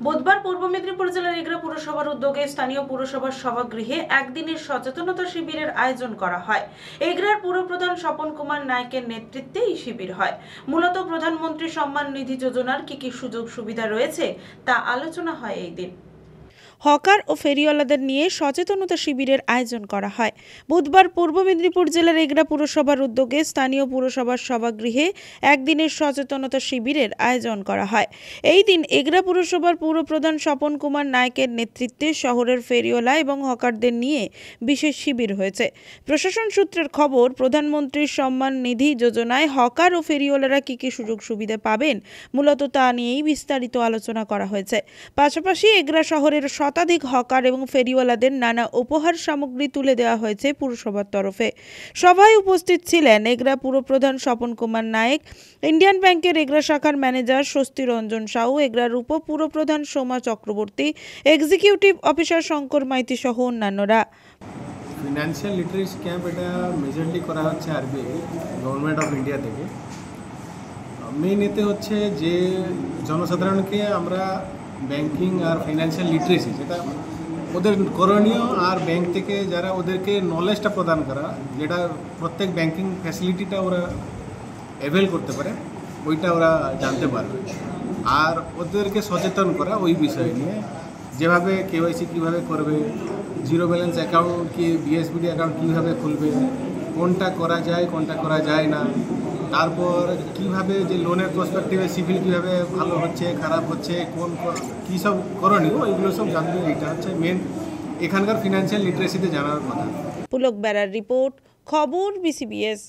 বুধবার পূর্ব মেদিনীপুর জেলার এগরা পুরসভার উদ্যোগে স্থানীয় পুরসভার সভাগৃহে একদিনের সচেতনতা শিবিরের আয়োজন করা হয়। এগরার পুরপ্রধান স্বপন কুমার নায়কের নেতৃত্বে এই শিবির হয়। মূলত প্রধানমন্ত্রী সম্মান নিধি যোজনার কি কি সুযোগ সুবিধা রয়েছে তা আলোচনা হয় এই দিন। হকার ও ফেরিওয়ালাদের নিয়ে সচেতনতা শিবিরের আয়োজন করা হয়। বুধবার পূর্ব মেদিনীপুর জেলার এগরা পুরসভার উদ্যোগে স্থানীয় পুরসভার সভাগৃহে একদিনের সচেতনতা শিবিরের আয়োজন করা হয়। এই দিন এগরা পুরসভার পুরপ্রধান স্বপন কুমার নায়কের নেতৃত্বে শহরের ফেরিওয়ালা এবং হকারদের নিয়ে বিশেষ শিবির হয়েছে। প্রশাসন সূত্রের খবর, প্রধানমন্ত্রীর সম্মান নিধি যোজনায় হকার ও ফেরিওয়ালারা কি কি সুযোগ সুবিধা পাবেন মূলত তা নিয়েই বিস্তারিত আলোচনা করা হয়েছে। পাশাপাশি এগরা শহরের শতাধিক হকার এবং ফেরিওয়ালাদের নানা উপহার সামগ্রী তুলে দেওয়া হয়েছে পুরসভার তরফে। সভায় উপস্থিত ছিলেন এগরা পুরপ্রধান স্বপন কুমার নায়েক, ইন্ডিয়ান ব্যাংকের এগরা শাখার ম্যানেজার স্বস্তি রঞ্জন সাউ, এগরার উপপুরপ্রধান সোমা চক্রবর্তী, এক্সিকিউটিভ অফিসার শঙ্কর মাইতি সহ অন্যান্যরা। ফিনান্সিয়াল লিটারেসি ক্যাম্প এটা মেজরলি করা হচ্ছে আরবিআই গভর্নমেন্ট অফ ইন্ডিয়া থেকে। মেইন এতে হচ্ছে যে জনসাধারণকে আমরা ব্যাংকিং আর ফিনান্সিয়াল লিটারেসি যেটা ওদের করণীয় আর ব্যাংক থেকে যারা ওদেরকে নলেজটা প্রদান করা, যেটা প্রত্যেক ব্যাংকিং ফ্যাসিলিটিটা ওরা অ্যাভেল করতে পারে, ওইটা ওরা জানতে পারবে। আর ওদেরকে সচেতন করা ওই বিষয় নিয়ে, যেভাবে কেওয়াইসি কীভাবে করবে, জিরো ব্যালেন্স অ্যাকাউন্ট কি বিএসবিডি অ্যাকাউন্ট কীভাবে খুলবে, কোনটা করা যায় কোনটা করা যায় না, তারপর কিভাবে যে লোনের পার্সপেক্টিভে সিভিল কীভাবে ভালো হচ্ছে খারাপ হচ্ছে, কোন কী সব করণীয়, ওইগুলো সব জানবে। এটা হচ্ছে মেন এখানকার ফিনান্সিয়াল লিটারেসিতে জানার কথা। পুলক বেড়ার রিপোর্ট, খবর বিসিবিএস।